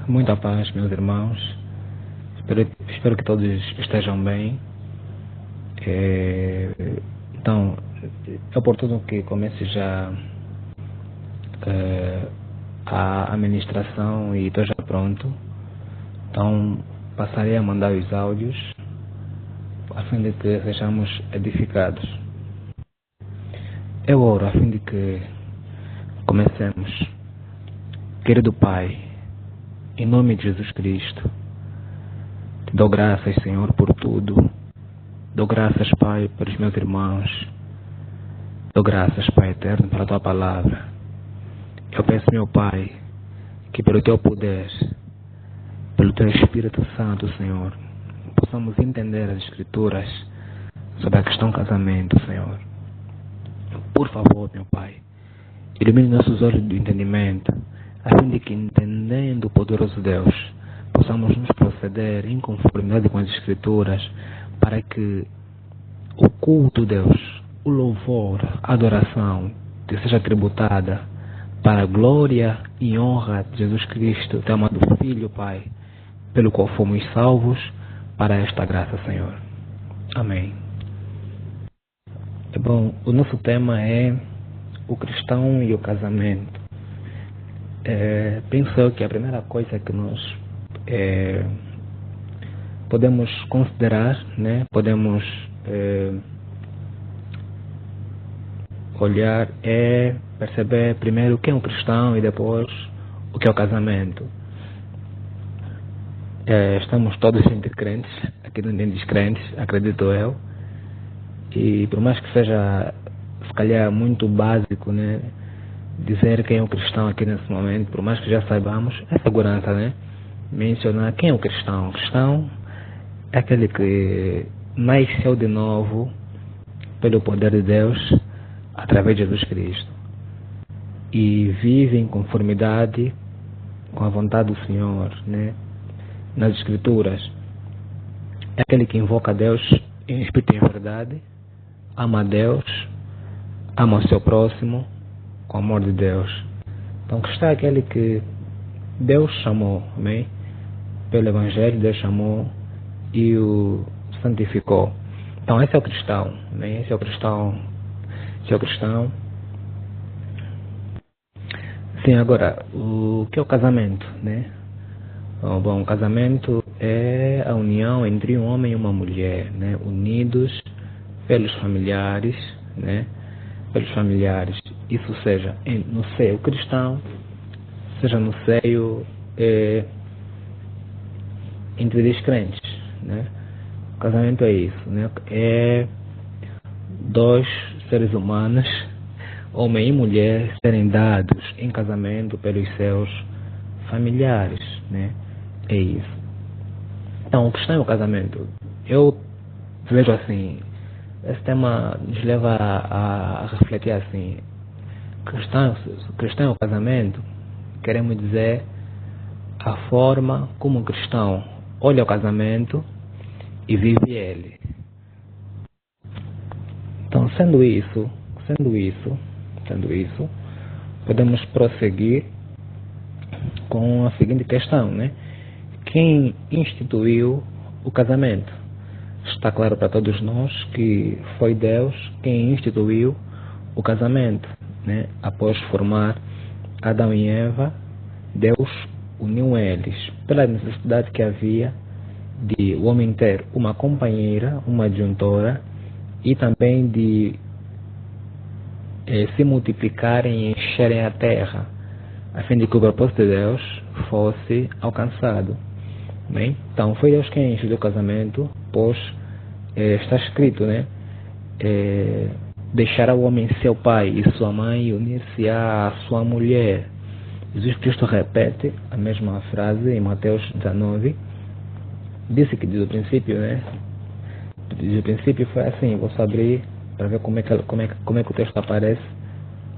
Muita paz, meus irmãos. Espero que todos estejam bem. Então, é oportuno que comece já a administração e estou já pronto. Então, passarei a mandar os áudios a fim de que sejamos edificados. Eu oro a fim de que comecemos. Querido Pai, em nome de Jesus Cristo, te dou graças, Senhor, por tudo. Dou graças, Pai, pelos meus irmãos. Dou graças, Pai eterno, pela tua palavra. Eu peço, meu Pai, que pelo teu poder, pelo teu Espírito Santo, Senhor, possamos entender as Escrituras sobre a questão casamento, Senhor. Por favor, meu Pai, ilumine nossos olhos do entendimento, a fim de que, entendendo o poderoso Deus, possamos nos proceder em conformidade com as Escrituras, para que o culto, Deus, o louvor, a adoração, te seja tributada para a glória e honra de Jesus Cristo, teu amado Filho, Pai, pelo qual fomos salvos, para esta graça, Senhor. Amém. Bom, o nosso tema é o cristão e o casamento. Penso eu que a primeira coisa que nós podemos considerar, né, podemos olhar, é perceber primeiro o que é um cristão e depois o que é o casamento. Estamos todos entre crentes, aqui não tem descrentes, acredito eu, e por mais que seja se calhar muito básico, né, dizer quem é o cristão aqui nesse momento, por mais que já saibamos, é segurança, né, mencionar quem é o cristão. O cristão é aquele que nasceu de novo pelo poder de Deus através de Jesus Cristo e vive em conformidade com a vontade do Senhor, né? Nas Escrituras. É aquele que invoca a Deus em espírito e em verdade, ama a Deus, ama o seu próximo com o amor de Deus. Então, cristão é aquele que Deus chamou, amém? Pelo Evangelho, Deus chamou e o santificou. Então, esse é o cristão, amém? Esse é o cristão. Sim, agora, o que é o casamento, né? Bom, o casamento é a união entre um homem e uma mulher, né? Unidos pelos familiares, né? Pelos familiares. Isso seja no seio cristão, seja no seio entre descrentes, né? O casamento é isso, né? É dois seres humanos, homem e mulher, serem dados em casamento pelos seus familiares, né? É isso. Então, o cristão é o casamento. Eu vejo assim, esse tema nos leva a refletir assim, cristão é o casamento, queremos dizer a forma como um cristão olha o casamento e vive ele. Então, sendo isso, podemos prosseguir com a seguinte questão, né? Quem instituiu o casamento? Está claro para todos nós que foi Deus quem instituiu o casamento, né? Após formar Adão e Eva, Deus uniu eles pela necessidade que havia de o homem ter uma companheira, uma adjuntora, e também de se multiplicarem e encherem a terra, a fim de que o propósito de Deus fosse alcançado. Bem, então foi Deus quem instituiu o casamento, pois está escrito, né? Deixará o homem seu pai e sua mãe e unir-se à sua mulher. Jesus Cristo repete a mesma frase em Mateus 19. Disse que desde o princípio, né? Desde o princípio foi assim. Vou só abrir para ver como é que o texto aparece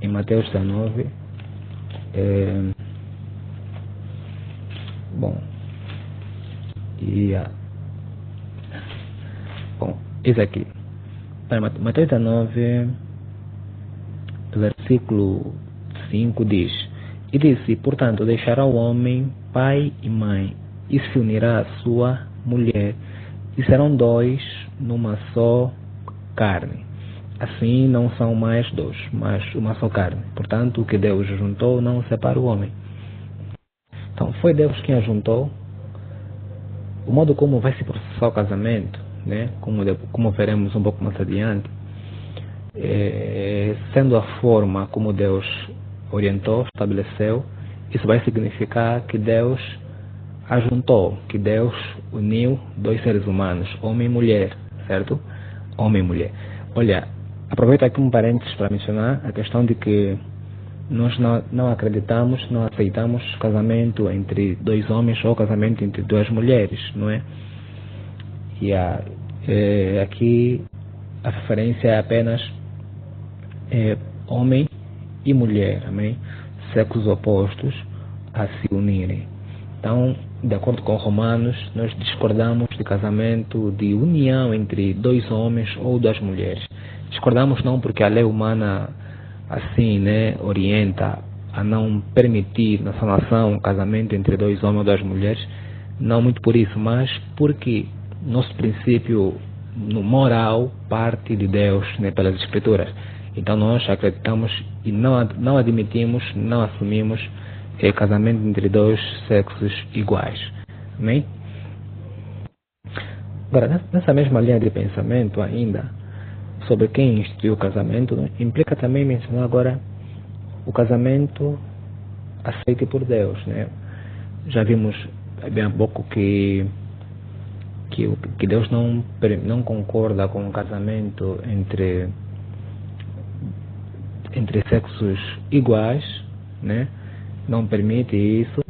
em Mateus 19. Bom, isso aqui. Mateus 19, versículo 5 diz: E disse, portanto, deixará o homem pai e mãe, e se unirá à sua mulher, e serão dois numa só carne. Assim não são mais dois, mas uma só carne. Portanto, o que Deus juntou não separa o homem. Então, foi Deus quem a juntou. O modo como vai se processar o casamento, né, como veremos um pouco mais adiante, sendo a forma como Deus orientou, estabeleceu, isso vai significar que Deus ajuntou, que Deus uniu dois seres humanos, homem e mulher, certo? Homem e mulher. Olha, aproveito aqui um parênteses para mencionar a questão de que nós não acreditamos, não aceitamos casamento entre dois homens ou casamento entre duas mulheres, não é? E aqui a referência é apenas homem e mulher, amém? Sexos opostos a se unirem. Então, de acordo com Romanos, nós discordamos de casamento, de união entre dois homens ou duas mulheres. Discordamos não porque a lei humana assim, né, orienta a não permitir na sua nação um casamento entre dois homens ou duas mulheres, não muito por isso, mas porque nosso princípio no moral parte de Deus, né, pelas Escrituras. Então nós acreditamos e não admitimos, não assumimos casamento entre dois sexos iguais. Amém? Agora, nessa mesma linha de pensamento ainda, sobre quem instituiu o casamento, né, implica também mencionar agora o casamento aceito por Deus, né? Já vimos bem há pouco que Deus não concorda com o casamento entre sexos iguais, né? Não permite isso.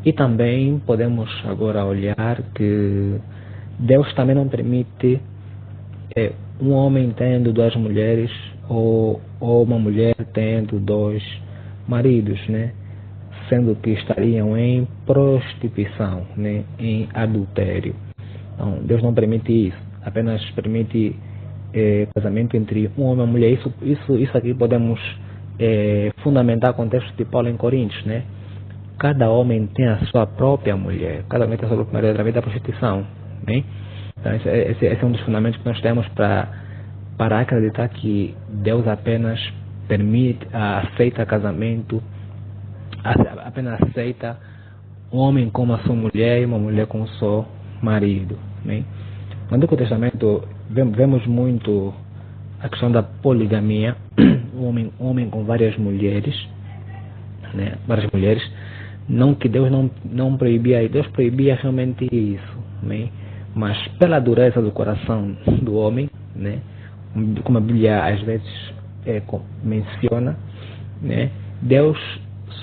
E também podemos agora olhar que Deus também não permite um homem tendo duas mulheres ou uma mulher tendo dois maridos, né? Sendo que estariam em prostituição, né? Em adultério. Então, Deus não permite isso, apenas permite casamento entre um homem e uma mulher. Isso aqui podemos fundamentar o contexto de Paulo em Coríntios, né? Cada homem tem a sua própria mulher, cada homem tem a sua própria mulher através da prostituição, né? Então, esse é um dos fundamentos que nós temos para acreditar que Deus apenas aceita casamento, apenas aceita um homem como a sua mulher e uma mulher com o seu marido, né? No Antigo Testamento vemos muito a questão da poligamia, um homem com várias mulheres, né? Várias mulheres. Não que Deus não proibia, Deus proibia realmente isso, né? Mas pela dureza do coração do homem, né? Como a Bíblia às vezes menciona, né? Deus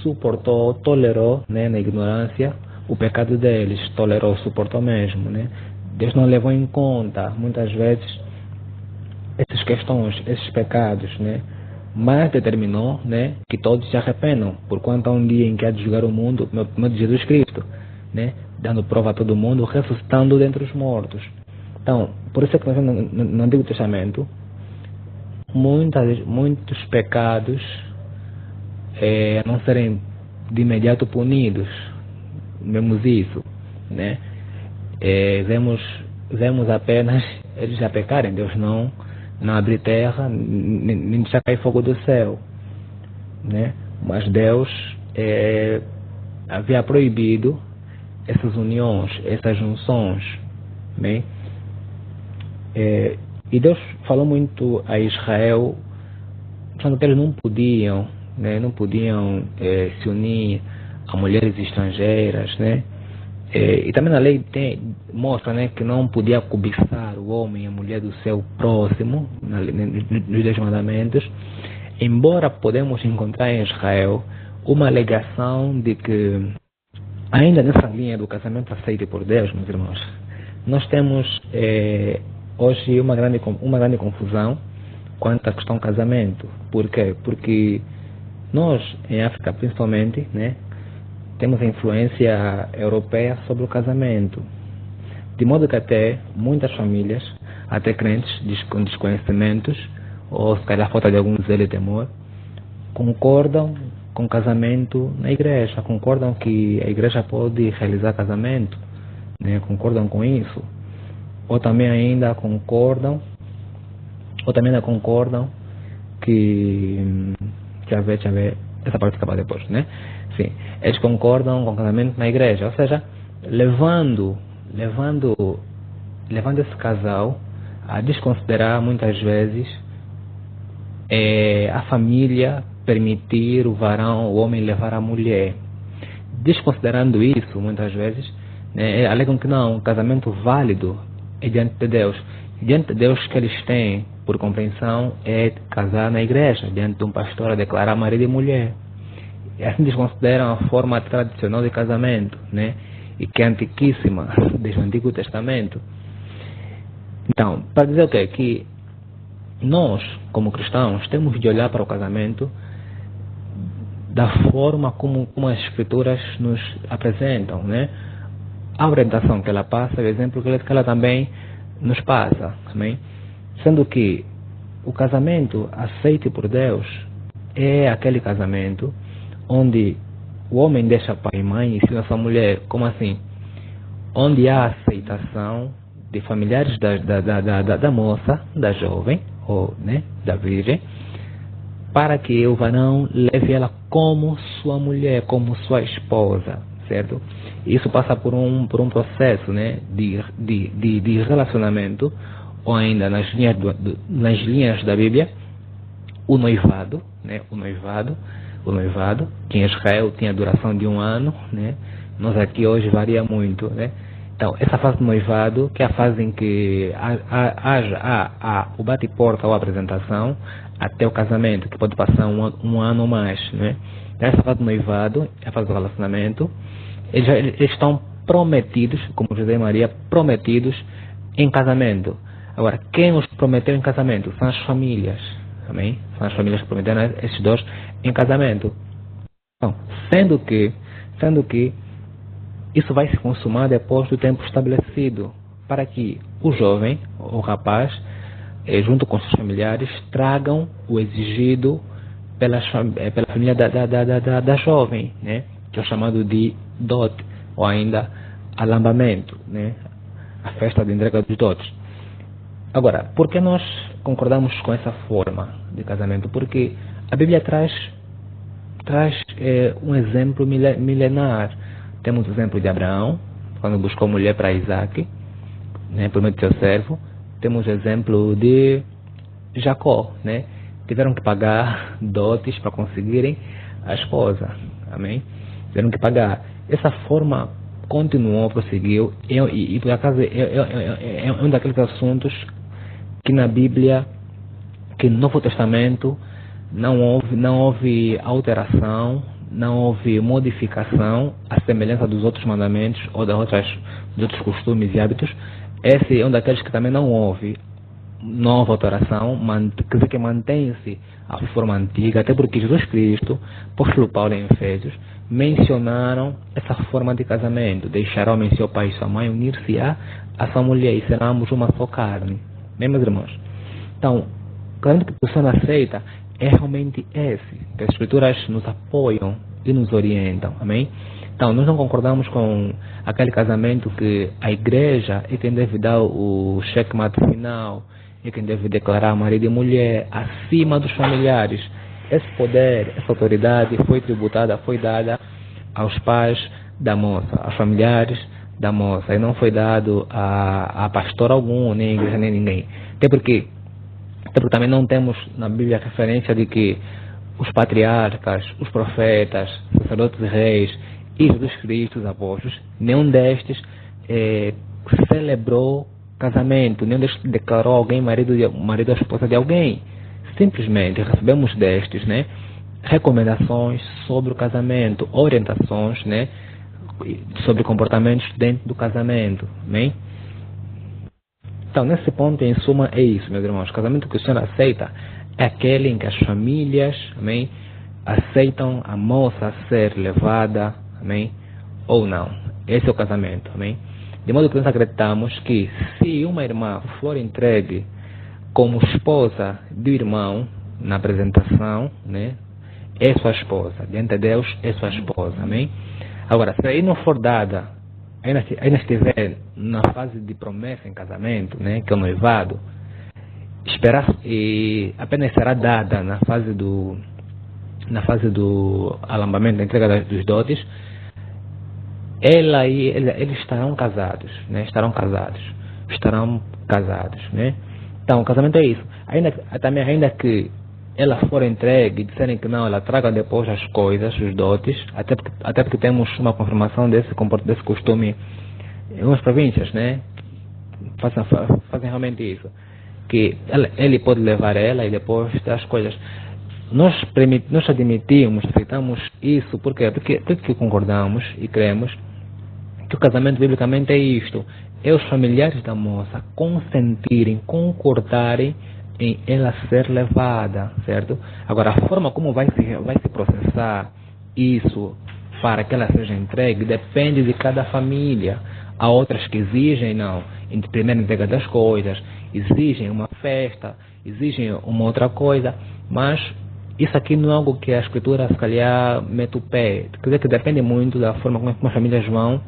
suportou, tolerou, né, na ignorância o pecado deles, tolerou, suportou mesmo, né? Deus não levou em conta muitas vezes essas questões, esses pecados, né? Mas determinou, né, que todos se arrependam, porquanto há um dia em que há de julgar o mundo, meu de Jesus Cristo, né, dando prova a todo mundo, ressuscitando dentre os mortos. Então, por isso é que nós vemos no Antigo Testamento muitos pecados a não serem de imediato punidos. Vemos isso, né? Vemos apenas eles já pecarem, Deus não abre terra, nem deixa cair fogo do céu, né? Mas Deus havia proibido essas uniões, essas junções, né? E Deus falou muito a Israel, falando que eles não podiam, né? Não podiam se unir a mulheres estrangeiras, né? E também na lei mostra, né, que não podia cobiçar o homem e a mulher do seu próximo, nos 10 mandamentos, embora podemos encontrar em Israel uma alegação de que, ainda nessa linha do casamento aceito por Deus, meus irmãos, nós temos hoje uma grande confusão quanto à questão do casamento. Por quê? Porque nós, em África principalmente, né, temos a influência europeia sobre o casamento, de modo que até muitas famílias, até crentes com desconhecimentos, ou se calhar falta de algum zelo e temor, concordam com casamento na igreja, concordam que a igreja pode realizar casamento, né? Concordam com isso? Ou também ainda concordam que deixa eu ver, essa parte acaba depois, né? Sim, eles concordam com o casamento na igreja, ou seja, levando esse casal a desconsiderar muitas vezes a família permitir o homem levar a mulher. Desconsiderando isso, muitas vezes, né, alegam que não, o casamento válido é diante de Deus. Diante de Deus que eles têm, por compreensão, é casar na igreja, diante de um pastor a declarar marido e mulher. E assim desconsideram a forma tradicional de casamento, né, e que é antiquíssima, desde o Antigo Testamento. Então, para dizer o quê? Que nós, como cristãos, temos de olhar para o casamento da forma como as Escrituras nos apresentam, né? A orientação que ela passa, o exemplo que ela também nos passa, amém? Sendo que o casamento aceito por Deus é aquele casamento onde o homem deixa pai e mãe e ensina sua mulher. Como assim? Onde há aceitação de familiares da moça, da jovem, ou né, da virgem, para que o varão leve ela como sua mulher, como sua esposa, certo? Isso passa por um processo, né, de relacionamento, ou ainda nas linhas da Bíblia, o noivado, né, o noivado, que em Israel tinha duração de 1 ano, né? Nós aqui hoje varia muito, né? Então, essa fase do noivado, que é a fase em que haja o bate-porta ou a apresentação até o casamento, que pode passar um ano ou mais, né? Então, essa fase do noivado, é a fase do relacionamento, eles estão prometidos, como José e Maria, prometidos em casamento. Agora, quem os prometeu em casamento? São as famílias, amém? São as famílias que prometeram esses dois em casamento. Então, sendo que isso vai se consumar depois do tempo estabelecido, para que o jovem, o rapaz, junto com seus familiares, tragam o exigido pela família da jovem, né? Que é o chamado de dote, ou ainda alambamento, né? A festa de entrega dos dotes. Agora, por que nós concordamos com essa forma de casamento? Porque a Bíblia traz um exemplo milenar. Temos o exemplo de Abraão, quando buscou mulher para Isaac, né, por meio do seu servo. Temos o exemplo de Jacó, né? Tiveram que pagar dotes para conseguirem a esposa. Amém? Tiveram que pagar. Essa forma continuou, prosseguiu, e por acaso é um daqueles assuntos que na Bíblia, que no Novo Testamento, não houve alteração, não houve modificação, à semelhança dos outros mandamentos ou dos outros costumes e hábitos. Esse é um daqueles que também não houve nova alteração, quer dizer que mantém-se a forma antiga, até porque Jesus Cristo, apóstolo Paulo em Efésios, mencionaram essa forma de casamento: deixará homem seu pai e sua mãe, unir-se a sua mulher e serão ambos uma só carne. Bem, meus irmãos? Então, o casamento que a pessoa aceita é realmente esse, que as Escrituras nos apoiam e nos orientam, amém? Então, nós não concordamos com aquele casamento que a igreja é quem deve dar o checkmate final, é quem deve declarar marido e mulher acima dos familiares. Esse poder, essa autoridade foi tributada, foi dada aos pais da moça, aos familiares da moça, e não foi dado a pastor algum, nem a igreja, nem ninguém. Até porque também não temos na Bíblia referência de que os patriarcas, os profetas, sacerdotes e reis e Jesus Cristo, os apóstolos, nenhum destes celebrou casamento, nenhum destes declarou alguém marido ou esposa de alguém. Simplesmente recebemos destes, né, recomendações sobre o casamento, orientações, né, sobre comportamentos dentro do casamento, né? Então, nesse ponto, em suma, é isso, meus irmãos. O casamento que o Senhor aceita é aquele em que as famílias, amém, aceitam a moça ser levada, amém, ou não. Esse é o casamento, amém. De modo que nós acreditamos que se uma irmã for entregue como esposa do irmão na apresentação, né, é sua esposa. Diante de Deus, é sua esposa. Amém? Agora, se aí não for dada, ainda estiver na fase de promessa em casamento, né, que é o noivado, esperar e apenas será dada na fase do alambamento, da entrega dos dotes, ela e eles estarão casados, né? Estarão casados, né? Então, o casamento é isso. Ainda que ela for entregue e disserem que não, ela traga depois as coisas, os dotes, até porque temos uma confirmação desse costume em umas províncias, né? Fazem realmente isso. Que ele pode levar ela e depois dar as coisas. Nós admitimos, aceitamos isso, por quê? Porque concordamos e cremos que o casamento biblicamente é isto: é os familiares da moça consentirem, concordarem em ela ser levada, certo? Agora, a forma como vai se processar isso para que ela seja entregue depende de cada família. Há outras que exigem, não, primeiro entrega das coisas, exigem uma festa, exigem uma outra coisa, mas isso aqui não é algo que a escritura, se calhar, mete o pé. Quer dizer que depende muito da forma como as famílias vão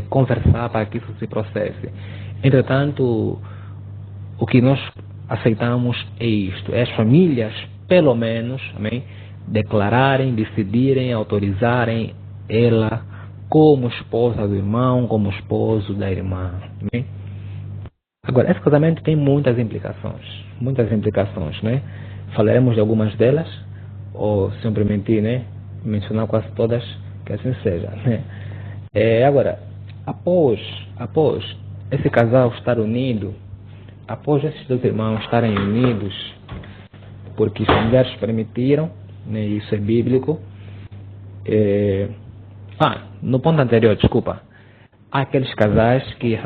conversar para que isso se processe. Entretanto, o que nós aceitamos é isto: é as famílias, pelo menos, amém, declararem, decidirem, autorizarem ela como esposa do irmão, como esposo da irmã. Amém? Agora, esse casamento tem muitas implicações, né? Falaremos de algumas delas, ou se eu permitir, né, mencionar quase todas, que assim seja, né? Agora, após esse casal estar unido, após esses dois irmãos estarem unidos, porque os familiares permitiram, né, isso é bíblico. No ponto anterior, desculpa, há aqueles casais que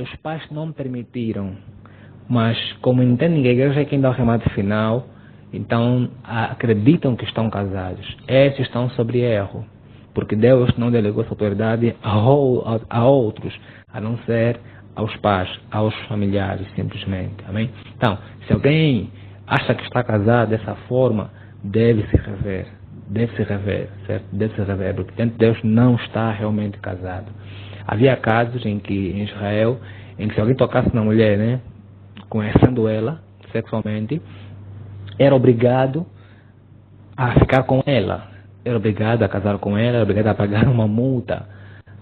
os pais não permitiram, mas como entendem que a igreja é quem dá o remate final, então acreditam que estão casados. Esses estão sobre erro, porque Deus não delegou essa autoridade a outros, a não ser aos pais, aos familiares, simplesmente. Amém? Então, se alguém acha que está casado dessa forma, deve se rever, certo? Deve se rever, porque diante de Deus não está realmente casado. Havia casos em Israel, em que se alguém tocasse na mulher, né, conhecendo ela sexualmente, era obrigado a ficar com ela, era obrigado a casar com ela, era obrigado a pagar uma multa,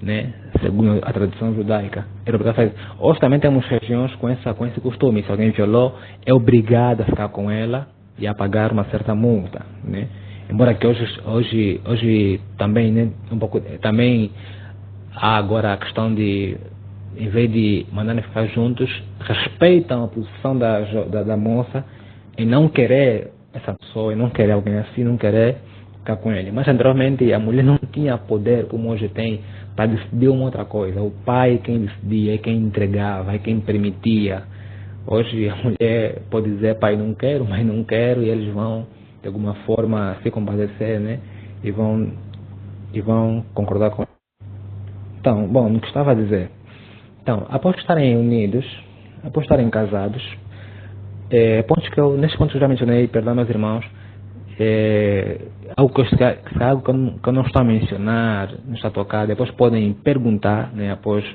né, segundo a tradição judaica. Era obrigado a fazer. Hoje também temos regiões com esse costume: se alguém violou, é obrigado a ficar com ela e a pagar uma certa multa, né? Embora que hoje também, né, também há agora a questão de, em vez de mandarem ficar juntos, respeitam a posição da moça em não querer essa pessoa, em não querer alguém assim, não querer ficar com ele. Mas anteriormente a mulher não tinha poder como hoje tem para decidir uma outra coisa. O pai é quem decidia, é quem entregava, é quem permitia. Hoje a mulher pode dizer: pai, não quero, mãe, não quero, e eles vão de alguma forma se compadecer, né? E vão concordar com. Então, bom, no que estava a dizer. Então, após estarem unidos, após estarem casados, nesses pontos que eu já mencionei, perdão, meus irmãos, algo que eu não estou a mencionar, não está a tocar, depois podem perguntar, né, após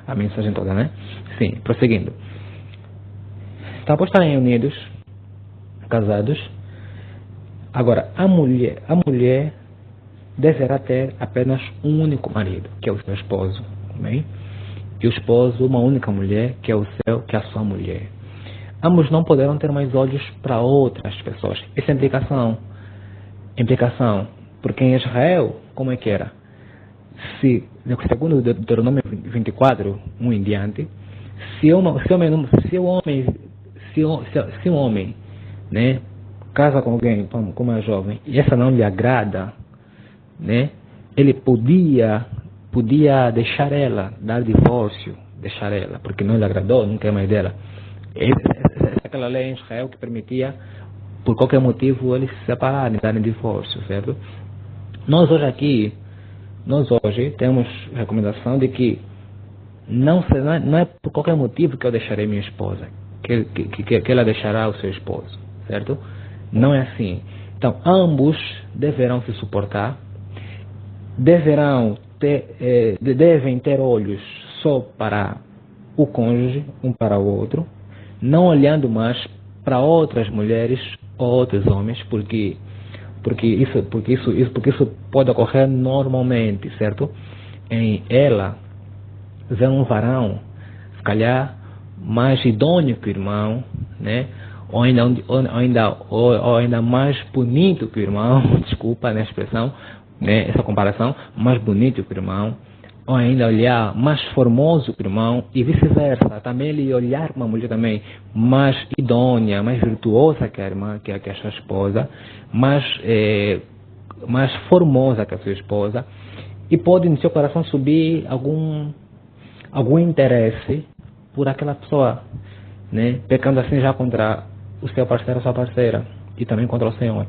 a mensagem toda, né? Sim, prosseguindo. Então, após estarem unidos, casados, agora a mulher deverá ter apenas um único marido, que é o seu esposo, bem? E o esposo uma única mulher, que é a sua mulher. Ambos não poderão ter mais olhos para outras pessoas. Essa é a implicação, porque em Israel, como é que era? Segundo Deuteronômio 24, 1 em diante, se um homem, né, casa com alguém, com uma jovem, e essa não lhe agrada, né, ele podia deixar ela, dar divórcio, deixar ela, porque não lhe agradou, não quer mais dela. Essa é aquela lei em Israel que permitia, por qualquer motivo, eles se separarem, darem divórcio, certo? Nós hoje temos recomendação de que não é por qualquer motivo que eu deixarei minha esposa, que ela deixará o seu esposo, certo? Não é assim. Então, ambos deverão se suportar, devem ter olhos só para o cônjuge, um para o outro, não olhando mais para outras mulheres ou outros homens, porque isso pode ocorrer normalmente, certo? Em ela ver um varão, se calhar mais idôneo que o irmão, né? Ou ainda mais bonito que o irmão, desculpa a expressão, né? Essa comparação, mais bonito que o irmão, ou ainda olhar mais formoso que o irmão, e vice-versa. Também ele olhar uma mulher também mais idônea, mais virtuosa que a irmã, que a sua esposa, mais formosa que a sua esposa, e pode no seu coração subir algum interesse por aquela pessoa, né? Pecando assim já contra o seu parceiro ou sua parceira, e também contra o Senhor.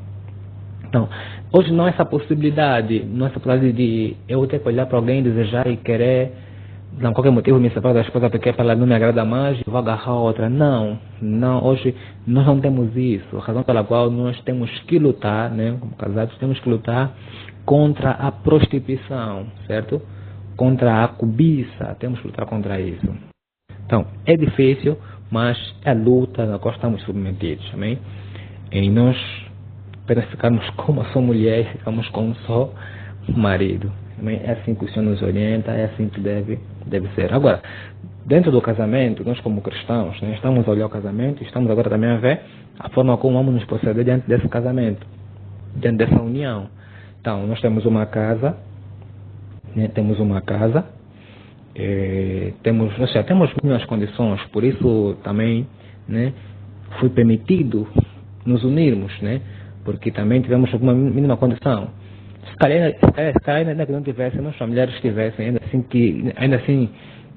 Então, hoje não há essa possibilidade, de eu ter que olhar para alguém, desejar e querer, por qualquer motivo, me separar da esposa porque ela não me agrada mais e vou agarrar outra. Não, hoje nós não temos isso. A razão pela qual nós temos que lutar, né, como casados, temos que lutar contra a prostituição, certo? Contra a cobiça, temos que lutar contra isso. Então, é difícil, mas é a luta na qual estamos submetidos, amém? E nós apenas ficarmos com uma só mulher e ficamos com um só marido. É assim que o Senhor nos orienta, é assim que deve ser. Agora, dentro do casamento, nós como cristãos, né, estamos a olhar o casamento e estamos agora também a ver a forma como vamos nos proceder diante desse casamento, diante dessa união. Então, nós temos uma casa, né, temos mínimas condições, por isso também, né, foi permitido nos unirmos, né? Porque também tivemos alguma mínima condição. Se calhar ainda que não tivéssemos, os familiares tivessem, ainda assim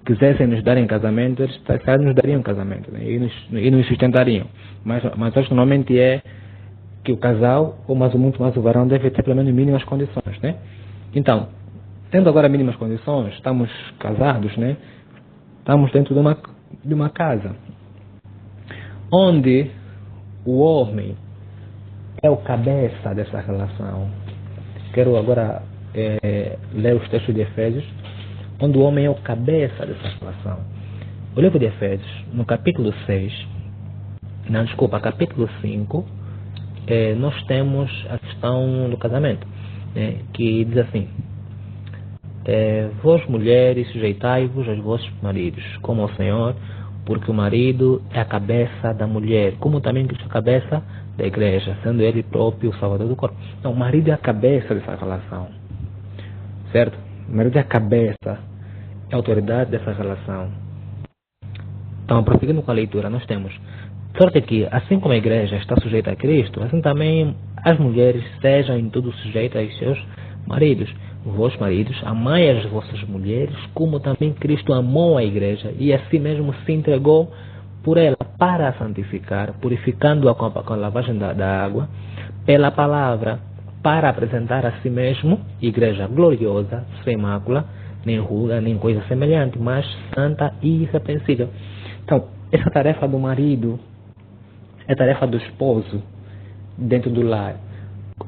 quisessem nos dar em casamento, eles se calhar nos dariam casamento, né? E nos sustentariam. Mas hoje normalmente é que o casal, ou muito mais o varão, deve ter pelo menos mínimas condições, né? Então, tendo agora mínimas condições, estamos casados, né? Estamos dentro de uma casa, onde o homem é o cabeça dessa relação. Quero agora ler os textos de Efésios, onde o homem é o cabeça dessa relação. O livro de Efésios, no capítulo 5, nós temos a questão do casamento, né, que diz assim: vós mulheres, sujeitai-vos aos vossos maridos, como ao Senhor, porque o marido é a cabeça da mulher, como também Cristo é a cabeça da igreja, sendo ele próprio o salvador do corpo. Então, o marido é a cabeça dessa relação, certo? O marido é a cabeça, é a autoridade dessa relação. Então, prosseguindo com a leitura, nós temos: sorte que, assim como a igreja está sujeita a Cristo, assim também as mulheres sejam em tudo sujeitas aos seus maridos. Vós, maridos, amai as vossas mulheres, como também Cristo amou a igreja e a si mesmo se entregou por ela para a santificar, purificando-a com a lavagem da água, pela palavra, para apresentar a si mesmo igreja gloriosa, sem mácula, nem ruga, nem coisa semelhante, mas santa e irrepreensível. Então, essa tarefa do marido é tarefa do esposo dentro do lar.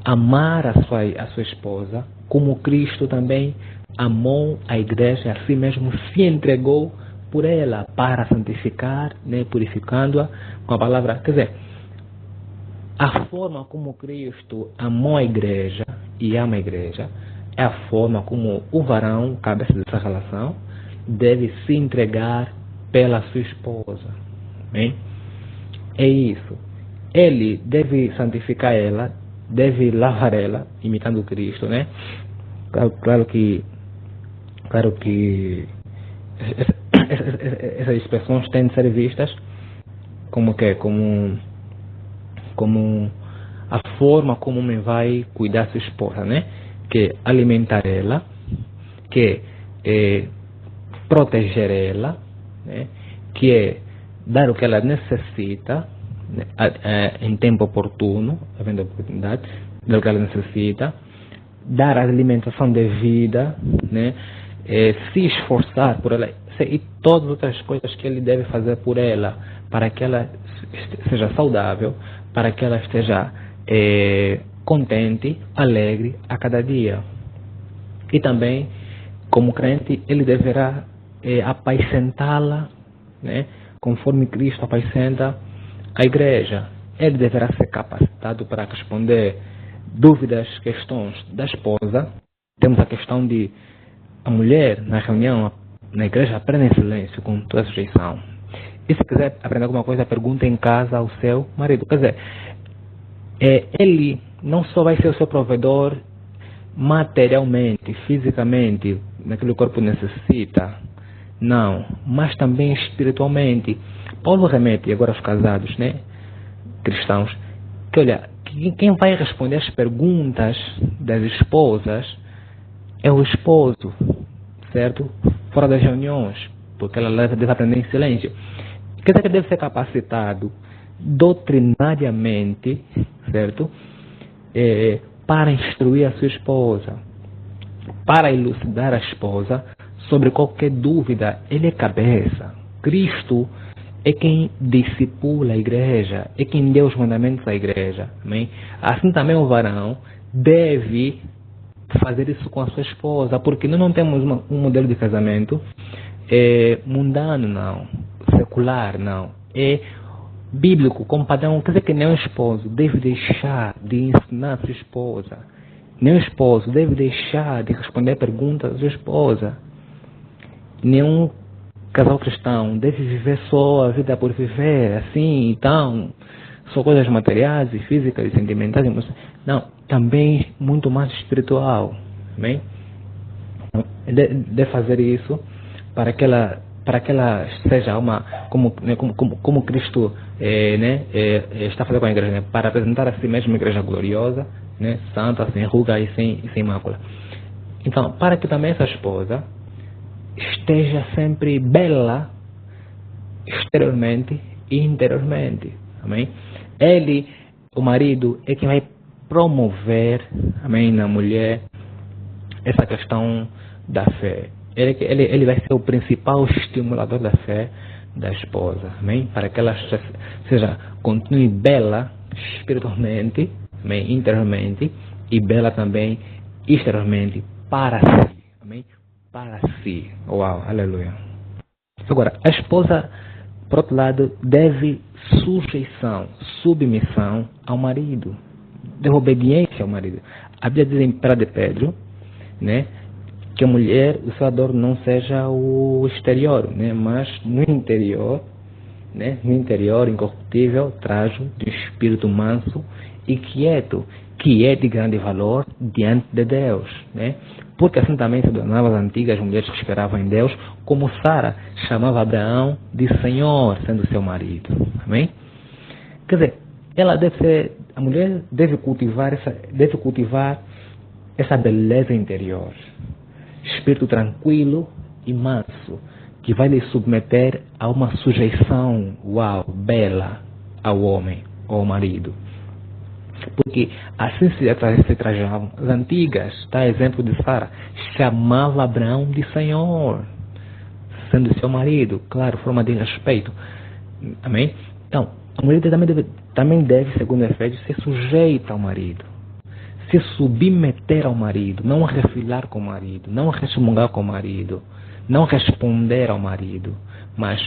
Amar a sua esposa, como Cristo também amou a igreja e a si mesmo se entregou por ela para santificar, né, purificando-a com a palavra. Quer dizer, a forma como Cristo amou a igreja e ama a igreja é a forma como o varão, cabeça dessa relação, deve se entregar pela sua esposa. Bem? É isso. Ele deve santificar ela, deve lavar ela, imitando Cristo, né? Claro que essas expressões têm de ser vistas como a forma como o homem vai cuidar da sua esposa, né? Que é alimentar ela, que é proteger ela, né? Que é dar o que ela necessita, né? Em tempo oportuno, havendo oportunidade, dar o que ela necessita, dar a alimentação devida, né? se esforçar por ela e todas as outras coisas que ele deve fazer por ela, para que ela seja saudável, para que ela esteja contente, alegre a cada dia. E também, como crente, ele deverá apacentá-la, né, conforme Cristo apacenta a igreja. Ele deverá ser capacitado para responder dúvidas, questões da esposa. Temos a questão de a mulher, na reunião, na igreja, aprende em silêncio, com toda a sujeição. E se quiser aprender alguma coisa, pergunta em casa ao seu marido. Quer dizer, ele não só vai ser o seu provedor materialmente, fisicamente, naquele corpo necessita, não, mas também espiritualmente. Paulo remete agora aos casados, né, cristãos, que olha, quem vai responder as perguntas das esposas é o esposo, certo? Fora das reuniões, porque ela deve aprender em silêncio. Quer dizer que deve ser capacitado doutrinariamente, certo? Para instruir a sua esposa, para elucidar a esposa sobre qualquer dúvida. Ele é cabeça. Cristo é quem discipula a igreja, é quem deu os mandamentos à igreja. Amém? Assim também o varão deve fazer isso com a sua esposa, porque nós não temos um modelo de casamento mundano, não, secular, não. É bíblico, como padrão. Quer dizer que nem o esposo deve deixar de ensinar a sua esposa, nem o esposo deve deixar de responder perguntas da sua esposa. Nenhum casal cristão deve viver só a vida por viver, assim, então, só coisas materiais e físicas e sentimentais. Não, também muito mais espiritual. Amém? De fazer isso para que ela seja uma, como Cristo está fazendo com a igreja, né? Para apresentar a si mesmo uma igreja gloriosa, né? Santa, sem ruga e sem mácula. Então, para que também essa esposa esteja sempre bela exteriormente e interiormente. Amém? Ele, o marido, é quem vai promover, amém, na mulher essa questão da fé. Ele vai ser o principal estimulador da fé da esposa, amém? Para que ela continue bela espiritualmente, amém, interiormente, e bela também exteriormente para si, amém? Para si. Uau, aleluia. Agora, a esposa, por outro lado, deve submissão ao marido, deve obediência ao marido. A Bíblia diz em 1 Pedro, né, que a mulher, o seu adorno não seja o exterior, né, mas no interior, né, no interior incorruptível, trajo de espírito manso e quieto, que é de grande valor diante de Deus, né? Porque assim também se tornavam as antigas mulheres que esperavam em Deus, como Sara chamava Abraão de Senhor, sendo seu marido. Amém? Quer dizer, a mulher deve cultivar essa beleza interior, espírito tranquilo e manso, que vai lhe submeter a uma sujeição, bela, ao homem, ao marido. Porque assim se trajavam as antigas, tá? Exemplo de Sara, chamava Abraão de Senhor, sendo seu marido, claro, forma de respeito. Amém? Então, a mulher também deve, segundo Efésios, ser sujeita ao marido, se submeter ao marido, não refilar com o marido, não resmungar com o marido, não responder ao marido, mas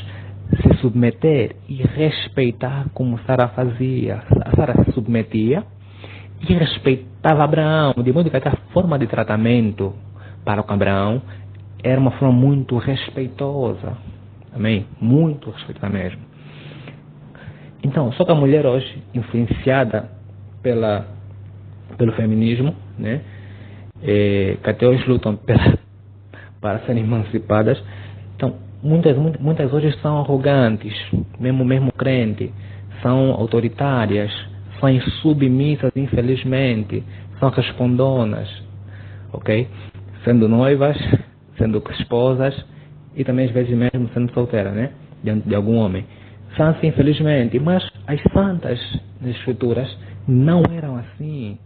se submeter e respeitar como Sara fazia. A Sara se submetia e respeitava Abraão, de modo que a forma de tratamento para com Abraão era uma forma muito respeitosa. Amém? Muito respeitosa mesmo. Então, só que a mulher hoje, influenciada pelo feminismo, né, que até hoje lutam para serem emancipadas, então, muitas hoje são arrogantes, mesmo crente, são autoritárias, são insubmissas, infelizmente, são respondonas, ok? Sendo noivas, sendo esposas e também às vezes mesmo sendo solteiras, né? Diante de algum homem. São assim, infelizmente, mas as santas das escrituras não eram assim.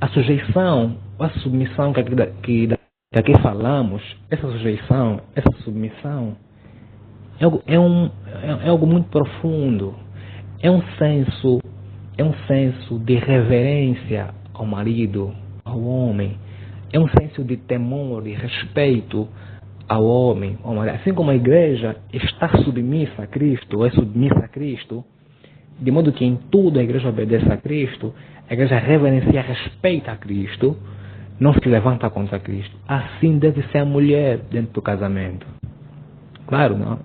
A sujeição, a submissão que que aqui falamos, essa sujeição, essa submissão, é algo muito profundo. É um senso de reverência ao marido, ao homem. É um senso de temor e respeito ao homem, ao marido. Assim como a igreja está submissa a Cristo, ou é submissa a Cristo, de modo que em tudo a igreja obedece a Cristo, a igreja reverencia, respeita a Cristo, não se levanta contra Cristo. Assim deve ser a mulher dentro do casamento. Claro, não,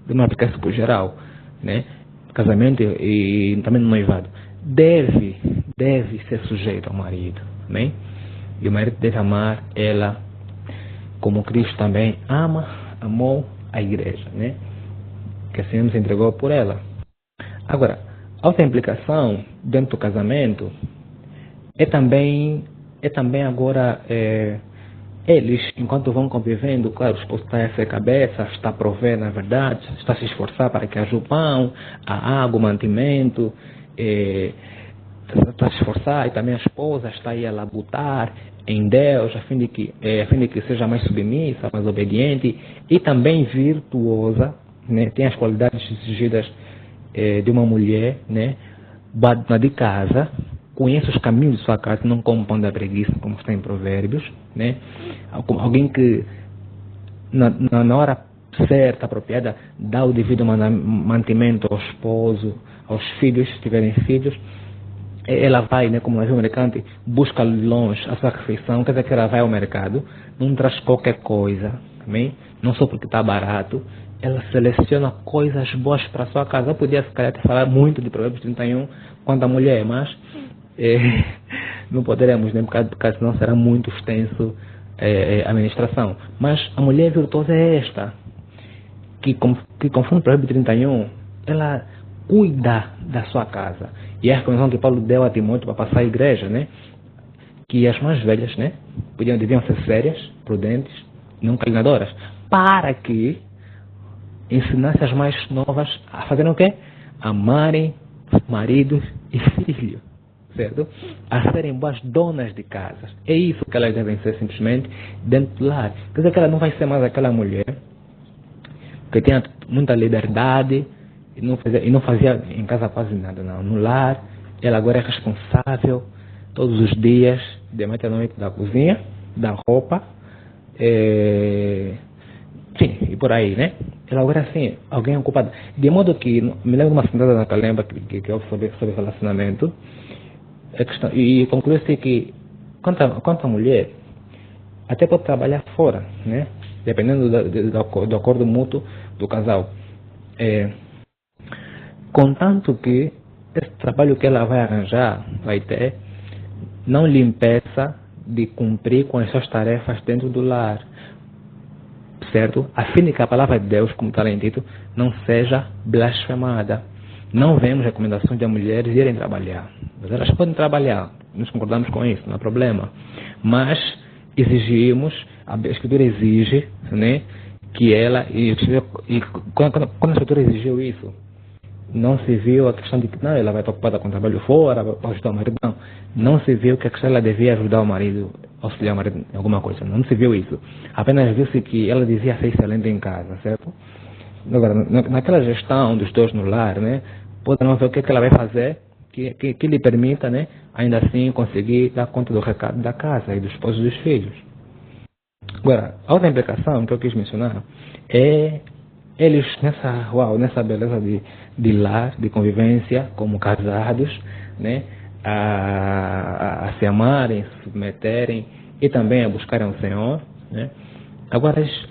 não aplicar isso por geral, né? Casamento e também no noivado. Deve ser sujeito ao marido, amém? E o marido deve amar ela como Cristo também amou a igreja, né? Que assim nos entregou por ela. Agora, outra implicação dentro do casamento é também agora eles, enquanto vão convivendo, claro, o esposo está a ser cabeça, está a prover, na verdade, está a se esforçar para que haja o pão, a água, o mantimento, está a se esforçar, e também a esposa está aí a labutar em Deus, a fim de que seja mais submissa, mais obediente e também virtuosa, né? Tem as qualidades exigidas de uma mulher, né? Dona de casa, conhece os caminhos de sua casa, não como pão da preguiça, como está em Provérbios, né? Alguém que na hora certa, apropriada, dá o devido mantimento ao esposo, aos filhos, se tiverem filhos. Ela vai, né, como nós vimos no mercante, busca longe a sua refeição, quer dizer que ela vai ao mercado, não traz qualquer coisa, amém? Não só porque está barato, ela seleciona coisas boas para a sua casa. Eu podia, se calhar, falar muito de Provérbios 31 quanto à mulher, mas não poderemos, né, porque senão será muito extenso a administração. Mas a mulher virtuosa é esta, que conforme o Provérbios 31, ela cuida da sua casa. E é a recomendação que Paulo deu a Timóteo para passar à igreja, né? Que as mais velhas, né, deviam ser sérias, prudentes, não caluniadoras, para que ensinasse as mais novas a fazerem o quê? Amarem maridos e filhos, certo? A serem boas donas de casas. É isso que elas devem ser simplesmente dentro do lar. Quer dizer que ela não vai ser mais aquela mulher que tinha muita liberdade e não fazia em casa quase nada, não. No lar, ela agora é responsável todos os dias, de manhã à noite, da cozinha, da roupa, sim, e por aí, né? Ela agora, assim, alguém ocupado. De modo que, me lembro de uma sentada na Calemba que houve sobre relacionamento, e concluiu-se que, quanto a mulher, até pode trabalhar fora, né? Dependendo do acordo mútuo do casal. Contanto que esse trabalho que ela vai arranjar, vai ter, não lhe impeça de cumprir com as suas tarefas dentro do lar, certo? A fim de que a palavra de Deus, como está lá em Tito, não seja blasfemada. Não vemos recomendações de mulheres irem trabalhar. Mas elas podem trabalhar, nós concordamos com isso, não há problema. Mas exigimos, a Escritura exige, né, que ela, e quando a Escritura exigiu isso, não se viu a questão de que não, ela vai estar ocupada com trabalho fora, para ajudar o marido. Não se viu que a questão ela devia ajudar o marido, auxiliar o marido em alguma coisa. Não se viu isso. Apenas viu-se que ela devia ser excelente em casa, certo? Agora, naquela gestão dos dois no lar, né, poderão ver o que ela vai fazer que lhe permita, né, ainda assim conseguir dar conta do recado da casa e dos esposos dos filhos. Agora, a outra implicação que eu quis mencionar é eles nessa beleza de lar, de convivência, como casados, né, a se amarem, se submeterem e também a buscarem o Senhor, né. Agora eles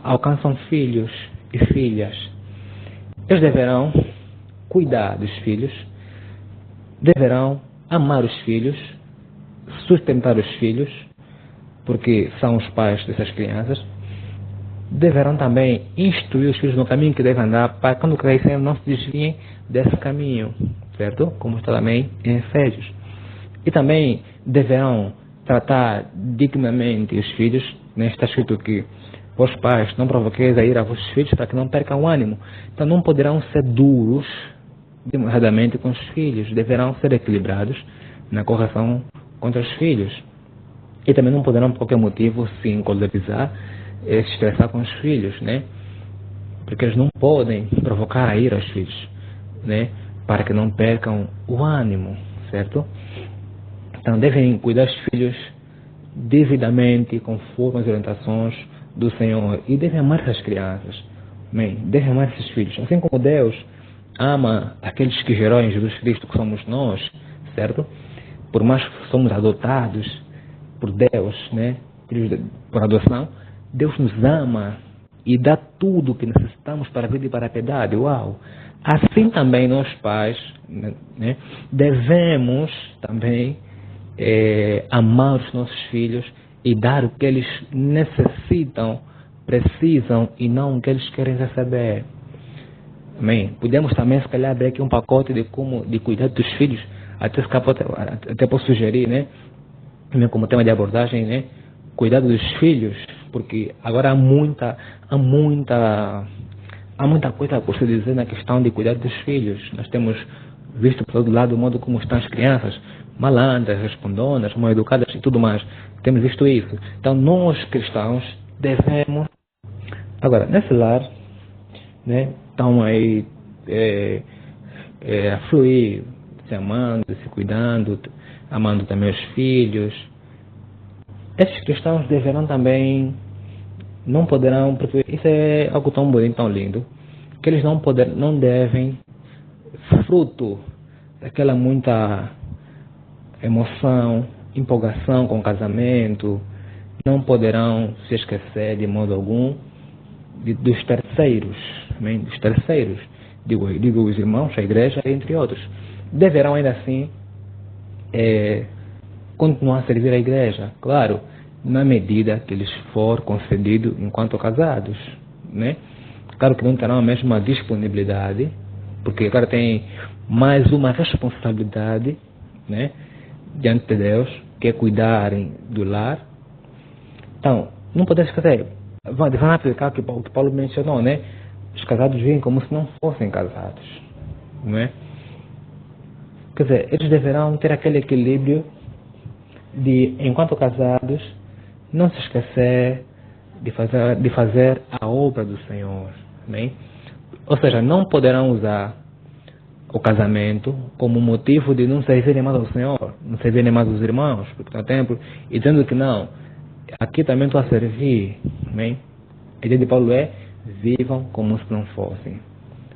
alcançam filhos e filhas. Eles deverão cuidar dos filhos, deverão amar os filhos, sustentar os filhos, porque são os pais dessas crianças. Deverão também instruir os filhos no caminho que devem andar, para quando crescerem não se desviem desse caminho, certo? Como está também em Efésios. E também deverão tratar dignamente os filhos, né? Está escrito que os pais não provoqueis a ira a vossos filhos para que não percam o ânimo. Então não poderão ser duros demasiadamente com os filhos, deverão ser equilibrados na correção contra os filhos. E também não poderão, por qualquer motivo, se encolerizar, se estressar com os filhos, né? Porque eles não podem provocar a ira aos filhos, né? Para que não percam o ânimo, certo? Então devem cuidar dos filhos devidamente, conforme as orientações do Senhor, e devem amar essas crianças, amém? Devem amar esses filhos, assim como Deus ama aqueles que gerou em Jesus Cristo, que somos nós, certo? Por mais que somos adotados por Deus, né? Por adoção, Deus nos ama e dá tudo o que necessitamos para a vida e para a piedade. Uau! Assim também nós pais, né, devemos também amar os nossos filhos e dar o que eles necessitam, precisam e não o que eles querem receber. Amém? Podemos também, se calhar, abrir aqui um pacote de cuidar dos filhos, até posso sugerir, né? Como tema de abordagem, né? Cuidado dos filhos, porque agora há muita coisa por se dizer na questão de cuidar dos filhos. Nós temos visto por todo lado o modo como estão as crianças, malandras, respondonas, mal educadas e tudo mais. Temos visto isso. Então nós cristãos devemos, agora nesse lar, né, estão aí a fluir, se amando, se cuidando, amando também os filhos. Esses cristãos deverão também, não poderão, porque isso é algo tão bonito, tão lindo, que eles não devem, fruto daquela muita emoção, empolgação com o casamento, não poderão se esquecer de modo algum dos terceiros, amém? Dos terceiros, digo os irmãos, a igreja, entre outros. Deverão ainda assim continuar a servir a igreja, claro, na medida que lhes for concedido enquanto casados, né? Claro que não terão a mesma disponibilidade, porque agora tem mais uma responsabilidade, né, diante de Deus, que é cuidarem do lar. Então, não podemos esquecer, vamos aplicar o que Paulo mencionou, né? Os casados vivem como se não fossem casados, não é? Quer dizer, eles deverão ter aquele equilíbrio de, enquanto casados, não se esquecer de fazer a obra do Senhor, né? Ou seja, não poderão usar o casamento como motivo de não servirem mais ao Senhor, não servirem mais aos irmãos, porque está templo, e dizendo que não, aqui também estou a servir, né? A ideia de Paulo é: vivam como se não fossem.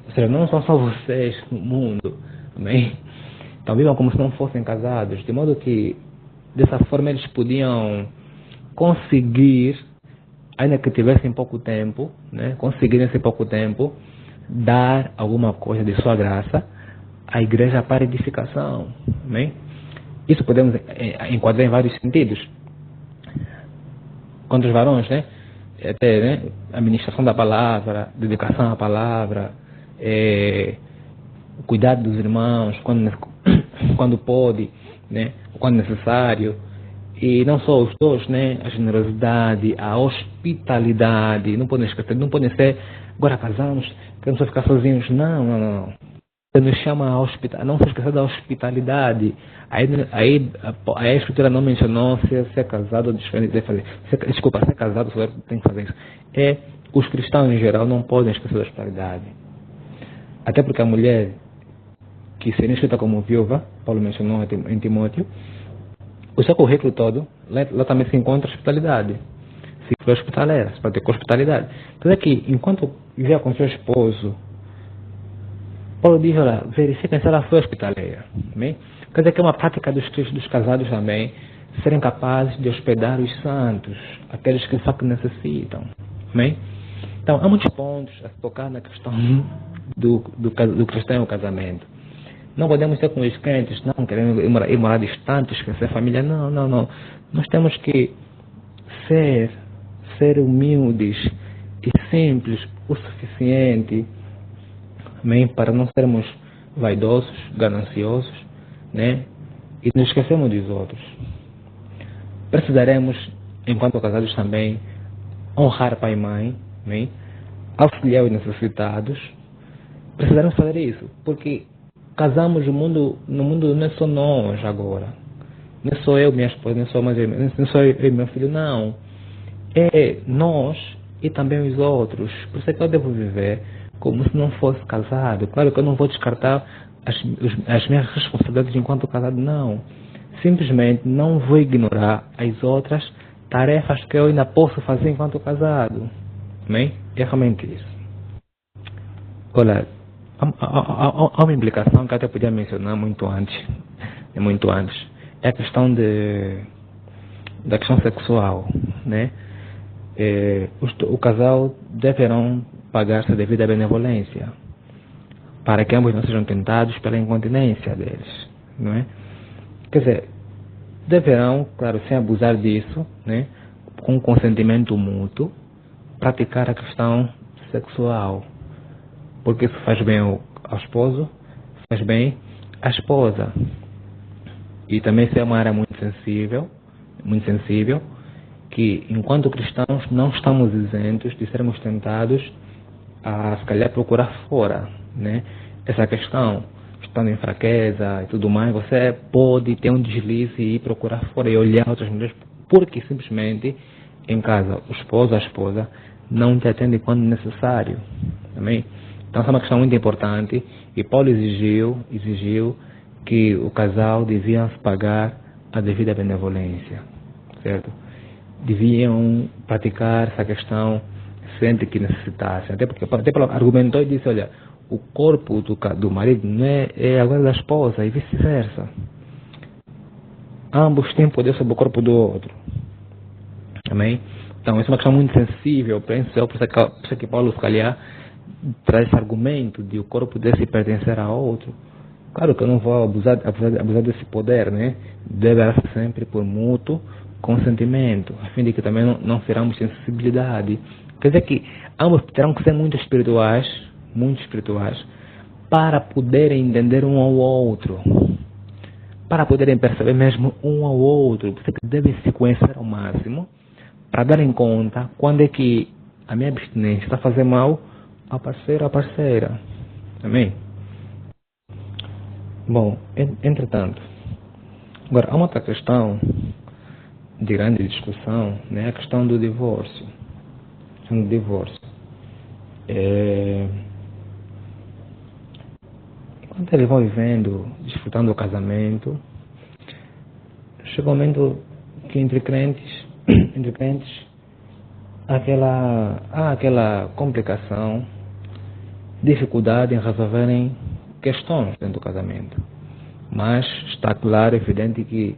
Ou seja, não são só vocês no mundo, amém? Então vivam como se não fossem casados, de modo que dessa forma eles podiam conseguir, ainda que tivessem pouco tempo, né, conseguir nesse pouco tempo dar alguma coisa de sua graça à igreja para edificação, né? Isso podemos enquadrar em vários sentidos. Quanto aos varões, né, até, né, a ministração da palavra, dedicação à palavra, o cuidado dos irmãos quando pode, né, quando necessário. E não só os dois, né? A generosidade, a hospitalidade. Não podem esquecer, não podem ser, agora casamos, queremos só ficar sozinhos. Não. Ele nos chama a hospitalidade, não se esquecer da hospitalidade. Aí a Escritura não mencionou se é casado ou diferente de fazer. Desculpa, se é casado, só tem que fazer isso. Os cristãos em geral não podem esquecer da hospitalidade. Até porque a mulher que seria escrita como viúva, Paulo mencionou em Timóteo, o seu currículo todo, lá também se encontra a hospitalidade. Se for hospitaleira, se pode ter hospitalidade. Quer dizer que, enquanto viver com seu esposo, Paulo diz, olha, verifiquem se ela foi hospitaleira. Amém? Quer dizer que é uma prática dos casados também, serem capazes de hospedar os santos, aqueles que só que necessitam. Amém? Então, há muitos pontos a se tocar na questão do cristão e o casamento. Não podemos ser como os crentes, não querendo ir morar distantes, esquecer a família. Não. Nós temos que ser humildes e simples o suficiente, amém, para não sermos vaidosos, gananciosos, né? E nos esquecemos dos outros. Precisaremos, enquanto casados também, honrar pai e mãe, amém? Auxiliar os necessitados. Precisaremos fazer isso, porque casamos no mundo não é só nós agora, Não é só eu, minha esposa, não é só, não é só eu e meu filho, não. É nós e também os outros. Por isso é que eu devo viver como se não fosse casado. Claro que eu não vou descartar as minhas responsabilidades enquanto casado, não. Simplesmente não vou ignorar as outras tarefas que eu ainda posso fazer enquanto casado. Amém? É realmente isso. Olha, há uma implicação que eu até podia mencionar muito antes. É muito antes. É a questão da questão sexual, né? O casal deverão pagar-se a devida benevolência para que ambos não sejam tentados pela incontinência deles, não é? Quer dizer, deverão, claro, sem abusar disso, né, com consentimento mútuo, praticar a questão sexual, porque isso faz bem ao esposo, faz bem à esposa. E também isso é uma área muito sensível, que enquanto cristãos não estamos isentos de sermos tentados a se calhar procurar fora, né? Essa questão, estando em fraqueza e tudo mais, você pode ter um deslize e ir procurar fora e olhar outras mulheres, porque simplesmente em casa o esposo, a esposa, não te atende quando necessário. Amém? Então essa é uma questão muito importante e Paulo exigiu que o casal devia pagar a devida benevolência, certo? Deviam praticar essa questão sempre que necessitassem. Até porque Paulo argumentou e disse, olha, o corpo do marido não é agora da esposa e vice-versa. Ambos têm poder sobre o corpo do outro. Amém? Então, essa é uma questão muito sensível, penso eu, por isso que Paulo, se calhar, traz esse argumento de o corpo desse pertencer a outro. Claro que eu não vou abusar desse poder, né? Deve ser sempre por mútuo consentimento, a fim de que também não seramos sensibilidade. Quer dizer que ambos terão que ser muito espirituais, para poderem entender um ao outro, para poderem perceber mesmo um ao outro. Por isso que devem se conhecer ao máximo, para darem conta quando é que a minha abstinência está a fazer mal ao parceiro ou à parceira. Amém? Bom, entretanto, agora há uma outra questão de grande discussão, né? A questão do divórcio. Enquanto eles vão vivendo, desfrutando do casamento, chega um momento que entre crentes há aquela complicação, dificuldade em resolverem questões dentro do casamento. Mas está claro, evidente que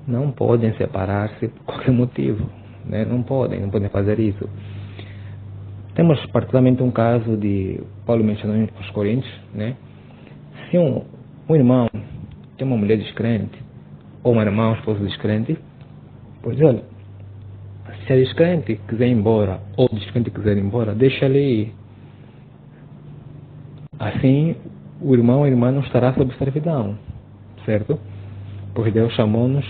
não podem separar-se por qualquer motivo, né? Não podem fazer isso. Temos particularmente um caso de Paulo mencionou aos Coríntios, né? Se um irmão tem uma mulher descrente, ou uma irmã, um esposo descrente, pois olha, se a descrente quiser ir embora, ou o descrente quiser ir embora, deixa ele ir. Assim, o irmão ou a irmã não estará sob servidão, certo? Porque Deus chamou-nos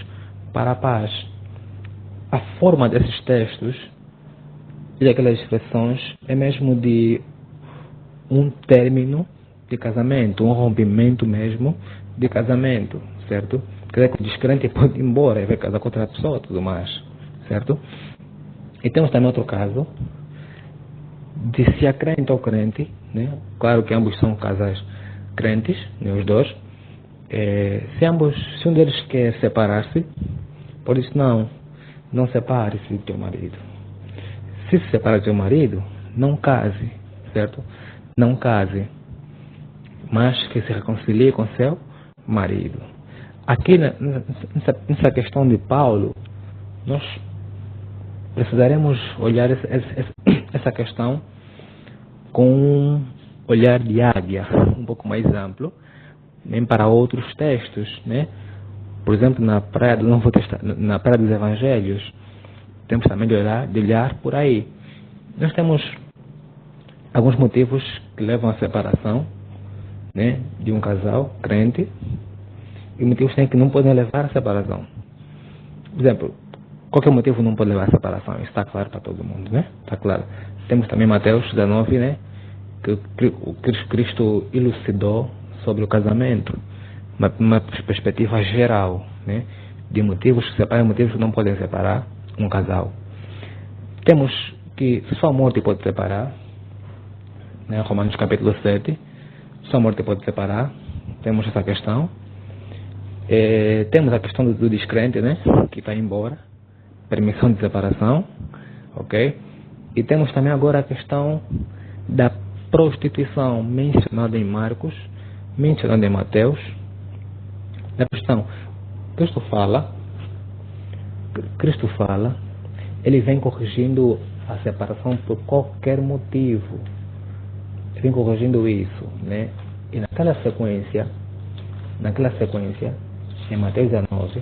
para a paz. A forma desses textos e daquelas expressões é mesmo de um término de casamento, um rompimento mesmo de casamento, certo? Quer dizer que o descrente pode ir embora e vai casar com outra pessoa e tudo mais, certo? E temos também outro caso de se a crente ou crente, né? Claro que ambos são casais crentes, né, os dois. Se um deles quer separar-se, por isso não separe-se do teu marido. Se separa do teu marido, não case, certo? Não case, mas que se reconcilie com seu marido. Aqui nessa questão de Paulo, nós precisaremos olhar essa questão com um olhar de águia, um pouco mais amplo, nem para outros textos, né? Por exemplo, na praia do Novo Testamento, na praia dos Evangelhos, temos também de olhar por aí. Nós temos alguns motivos que levam à separação, né, de um casal crente, e motivos que não podem levar à separação. Por exemplo, qualquer motivo não pode levar à separação, isso está claro para todo mundo, né? Está claro. Temos também Mateus 19, né, que o Cristo elucidou sobre o casamento, uma perspectiva geral, né? de motivos que separam, motivos que não podem separar um casal. Temos que só a morte pode separar, né? Romanos capítulo 7, só a morte pode separar, temos essa questão. Temos a questão do descrente, né? Que vai embora, permissão de separação, ok? E temos também agora a questão da prostituição mencionada em Marcos, mencionada em Mateus. A questão, Cristo fala, ele vem corrigindo a separação por qualquer motivo. Ele vem corrigindo isso, né? E naquela sequência, em Mateus 19,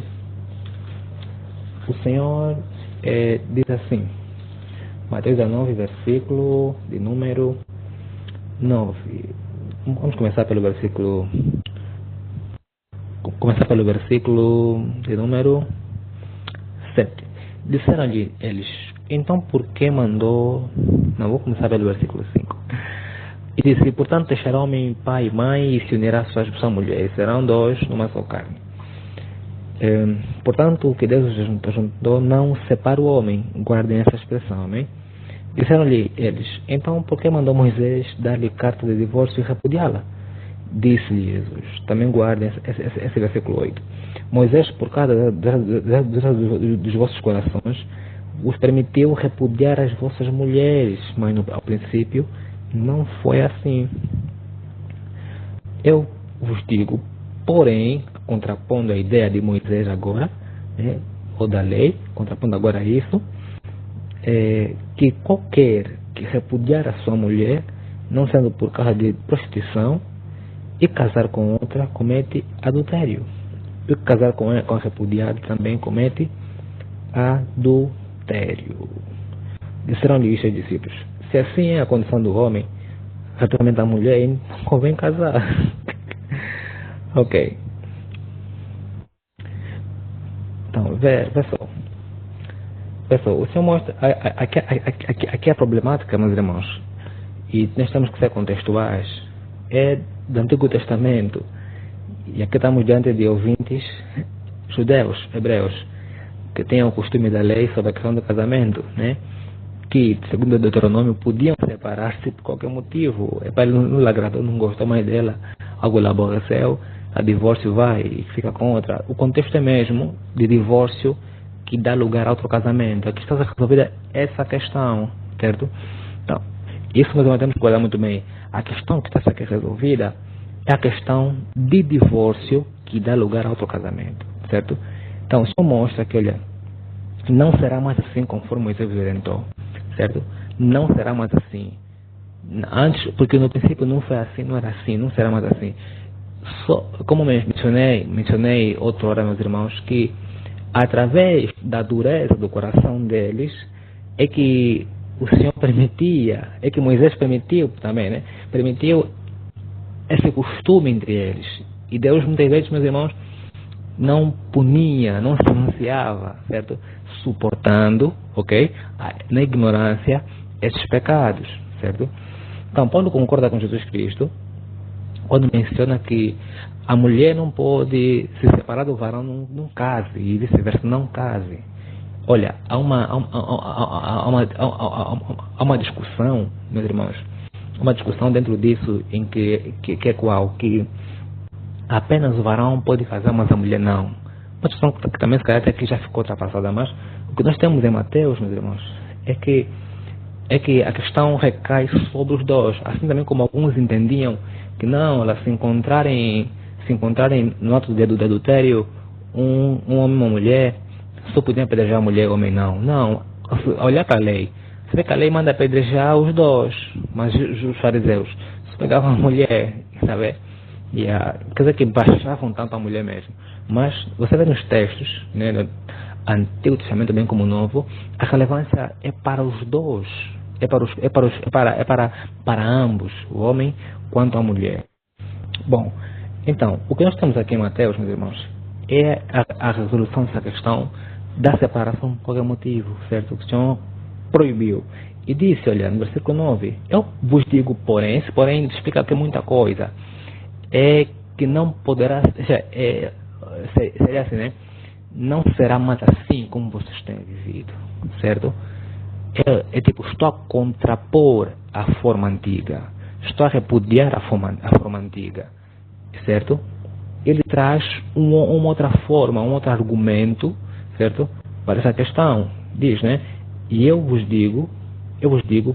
o Senhor diz assim, Mateus 19, versículo de número 9. Vamos começar pelo versículo de número 7. Disseram-lhe eles, então por que mandou... Não, vou começar pelo versículo 5. E disse, portanto deixará homem pai e mãe e se unirá a sua mulher, e serão dois numa só carne. Portanto, o que Deus juntou não separa o homem. Guardem essa expressão, amém? Disseram-lhe eles, então por que mandou Moisés dar-lhe carta de divórcio e repudiá-la? Disse-lhe Jesus, também guardem esse versículo 8. Moisés, por causa dos vossos corações, vos permitiu repudiar as vossas mulheres, mas ao princípio não foi assim. Eu vos digo, porém, contrapondo a ideia de Moisés agora, né, ou da lei, contrapondo agora isso, que qualquer que repudiar a sua mulher, não sendo por causa de prostituição, e casar com outra, comete adultério. E casar com a repudiada também comete adultério. Disseram-lhe isso aos discípulos. Se assim é a condição do homem, relativamente à mulher, não convém casar. Ok. Então, pessoal, o Senhor mostra, aqui é a problemática, meus irmãos, e nós temos que ser contextuais, é do Antigo Testamento, e aqui estamos diante de ouvintes judeus, hebreus, que têm o costume da lei sobre a questão do casamento, né? Que, segundo o Deuteronômio, podiam separar-se por qualquer motivo. Ele não lhe agradou, não gostou mais dela, algo lhe aborreceu, a divórcio vai e fica com outra. O contexto é mesmo de divórcio que dá lugar a outro casamento. A questão resolvida é essa questão, certo? Então, isso nós temos que guardar muito bem. A questão que está aqui resolvida é a questão de divórcio que dá lugar a outro casamento, certo? Então, isso mostra que, olha, não será mais assim conforme Moisés orientou, certo? Não será mais assim. Antes, porque no princípio não foi assim, não era assim, não será mais assim. Só, como mencionei outra hora, meus irmãos, que através da dureza do coração deles é que o Senhor permitia, é que Moisés permitiu também, né? Permitiu esse costume entre eles. E Deus muitas vezes, meus irmãos, não punia, não silenciava, certo? Suportando, ok? Na ignorância, esses pecados, certo? Então, Paulo concorda com Jesus Cristo quando menciona que a mulher não pode se separar do varão num case, e vice-versa, não case. Olha, há uma discussão, meus irmãos, uma discussão dentro disso em que é qual? Que apenas o varão pode casar, mas a mulher não. Uma discussão que também se calhar até aqui já ficou ultrapassada, mas o que nós temos em Mateus, meus irmãos, é que a questão recai sobre os dois, assim também como alguns entendiam que não, elas se encontrarem no ato do adultério, um homem e uma mulher, só podiam apedrejar a mulher, o homem não. Não, olhar para a lei, você vê que a lei manda apedrejar os dois, mas os fariseus só pegavam a mulher, sabe? Quer dizer que baixavam tanto a mulher mesmo. Mas você vê nos textos, né, no Antigo Testamento bem como o Novo, a relevância é para os dois, para ambos, o homem quanto a mulher. Bom, então, o que nós temos aqui em Mateus, meus irmãos, é a resolução dessa questão da separação por qualquer motivo, certo? O Senhor proibiu. E disse, olha, no versículo 9, eu vos digo, porém, esse porém explica aqui muita coisa, é que não poderá, seria assim, né? não será mais assim como vocês têm vivido, certo? É tipo, estou a contrapor a forma antiga, estou a repudiar a forma antiga, certo? Ele traz uma outra forma, um outro argumento, certo? Para essa questão, diz, né? E eu vos digo,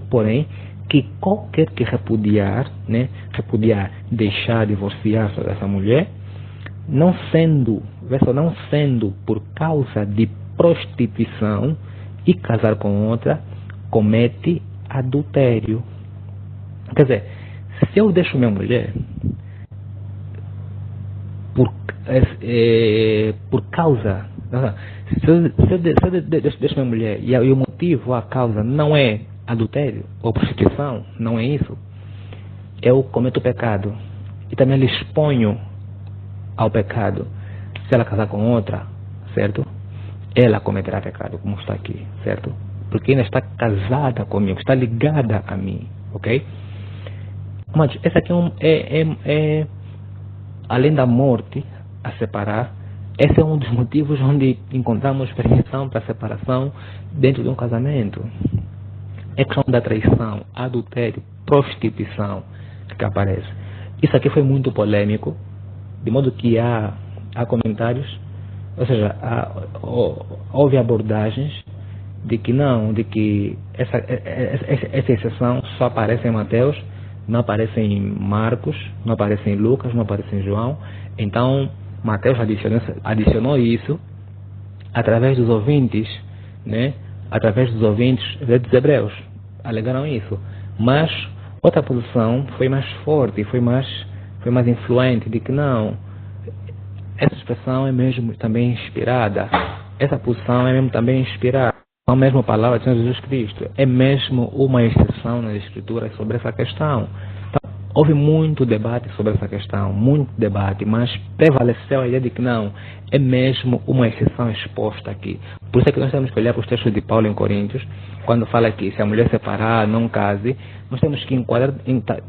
porém, que qualquer que repudiar, né? Repudiar, deixar, divorciar-se dessa mulher, não sendo por causa de prostituição e casar com outra, comete adultério. Quer dizer, se eu deixo minha mulher por causa, se eu deixo minha mulher e o motivo, a causa não é adultério ou prostituição, não é isso, eu cometo pecado e também lhe exponho ao pecado. Se ela casar com outra, certo? Ela cometerá pecado, como está aqui, certo? Porque ainda está casada comigo, está ligada a mim, ok? Mas esse aqui é além da morte a separar, esse é um dos motivos onde encontramos permissão para separação dentro de um casamento. É questão da traição, adultério, prostituição que aparece. Isso aqui foi muito polêmico, de modo que há comentários, ou seja, houve abordagens de que não, de que essa exceção só aparece em Mateus, não aparece em Marcos, não aparece em Lucas, não aparece em João. Então Mateus adicionou isso através dos ouvintes, né? Através dos ouvintes dos hebreus, alegaram isso. Mas outra posição foi mais forte, foi mais influente, de que não, essa expressão é mesmo também inspirada, essa posição é mesmo também inspirada, a mesma palavra de Senhor Jesus Cristo, é mesmo uma exceção nas Escrituras sobre essa questão. Então, houve muito debate sobre essa questão, muito debate, mas prevaleceu a ideia de que não, é mesmo uma exceção exposta aqui. Por isso é que nós temos que olhar para os textos de Paulo em Coríntios, quando fala que se a mulher separar, não case, nós temos que enquadrar,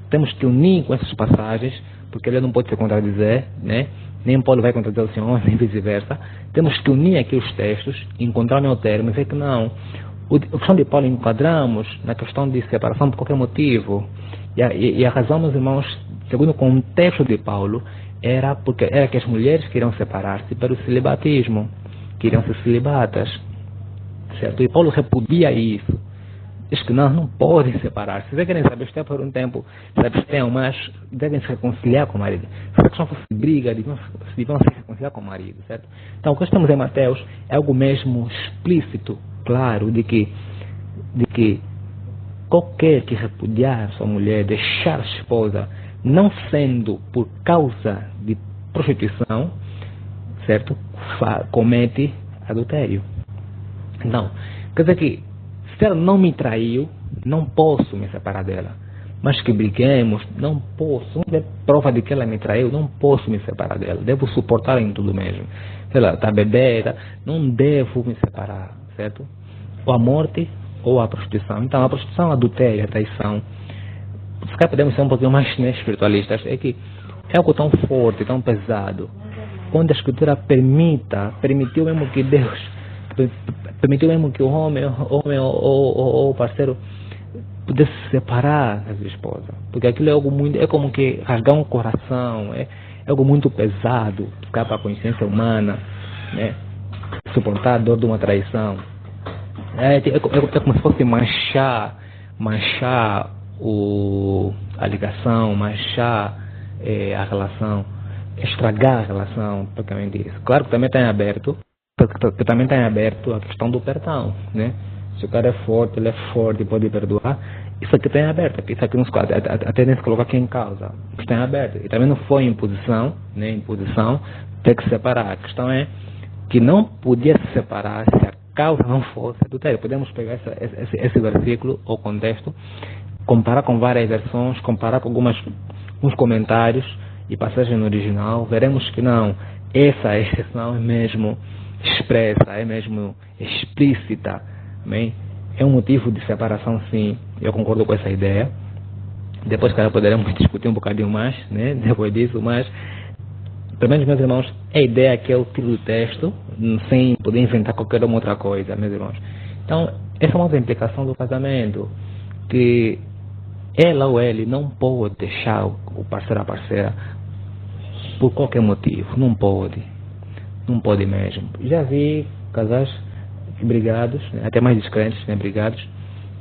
temos que unir com essas passagens, porque ele não pode se contradizer, né? Nem Paulo vai contradizer o Senhor, nem vice-versa. Temos que unir aqui os textos, encontrar o meu termo e ver que não. A questão de Paulo enquadramos na questão de separação por qualquer motivo. E a razão, meus irmãos, segundo o contexto de Paulo, era que as mulheres queriam separar-se pelo celibatismo, queriam ser celibatas, certo? E Paulo repudia isso. Diz que não podem separar-se. Se querem se abster por um tempo, se abstenham, mas devem se reconciliar com o marido. Se a questão fosse briga, deviam se reconciliar com o marido, certo? Então, o que estamos em Mateus é algo mesmo explícito, claro, de que qualquer que repudiar sua mulher, deixar a esposa, não sendo por causa de prostituição, certo? Comete adultério. Então, quer dizer que se ela não me traiu, não posso me separar dela. Mas que briguemos, não posso. Não é prova de que ela me traiu, não posso me separar dela. Devo suportar em tudo mesmo. Se ela está bebida, não devo me separar, certo? Ou a morte, ou a prostituição. Então, a prostituição, a adultério, a traição. Se calhar podemos ser um pouquinho mais espiritualistas. É que é algo tão forte, tão pesado. Quando a Escritura permitiu mesmo que Deus, permitiu mesmo que o homem ou o parceiro pudesse se separar da sua esposa. Porque aquilo é algo muito, é como que rasgar um coração, é algo muito pesado, ficar para a consciência humana, né? Suportar a dor de uma traição. É como se fosse manchar a ligação, manchar a relação, estragar a relação, praticamente isso. Claro que também está em aberto, a questão do perdão, né? Se o cara é forte, ele é forte e pode perdoar, isso aqui está em aberto, isso aqui até nem se coloca aqui em causa, está em aberto. E também não foi imposição, né? Imposição, ter que separar. A questão é que não podia se separar se a causa não fosse adultério. Podemos pegar esse versículo, ou contexto, comparar com várias versões, comparar com alguns comentários e passagens no original, veremos que não, essa exceção é mesmo expressa, é mesmo explícita, amém? É um motivo de separação, sim, eu concordo com essa ideia. Depois, cara, poderemos discutir um bocadinho mais, né, depois disso, mas pelo menos, meus irmãos, a ideia é que eu tiro do texto, sem poder inventar qualquer outra coisa, meus irmãos. Então, essa é uma outra implicação do casamento, que ela ou ele não pode deixar o parceiro ou a parceira por qualquer motivo. Não pode. Não pode mesmo. Já vi casais brigados, né, até mais descrentes, né, brigados.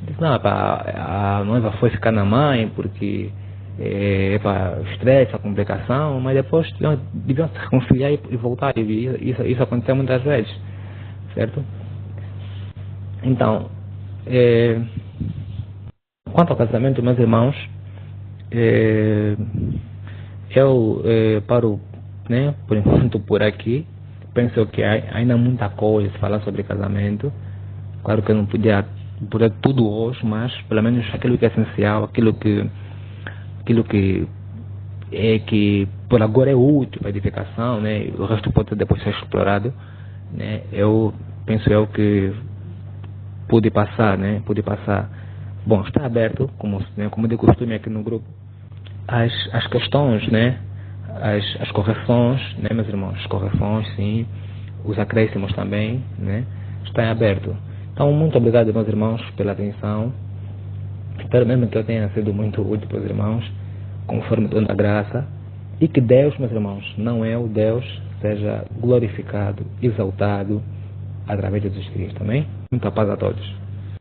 Diz, não, a noiva foi ficar na mãe porque estresse, a complicação, mas depois deviam se reconciliar e voltar. E isso aconteceu muitas vezes, certo? Então, quanto ao casamento, meus irmãos, eu paro, né, por enquanto por aqui. Penso que há ainda muita coisa a falar sobre casamento. Claro que eu não podia tudo hoje, mas pelo menos aquilo que é essencial, aquilo que por agora é útil para a edificação, né? O resto pode depois ser explorado, né? Eu penso que pude passar, né? Bom, está aberto, como de costume aqui no grupo, as questões, né? As correções, né, meus irmãos? As correções, sim. Os acréscimos também, né? Está em aberto. Então, muito obrigado, meus irmãos, pela atenção. Espero mesmo que eu tenha sido muito útil para os irmãos, conforme toda a graça. E que Deus, meus irmãos, não é o Deus, seja glorificado, exaltado, através de Jesus Cristo. Amém? Muita paz a todos.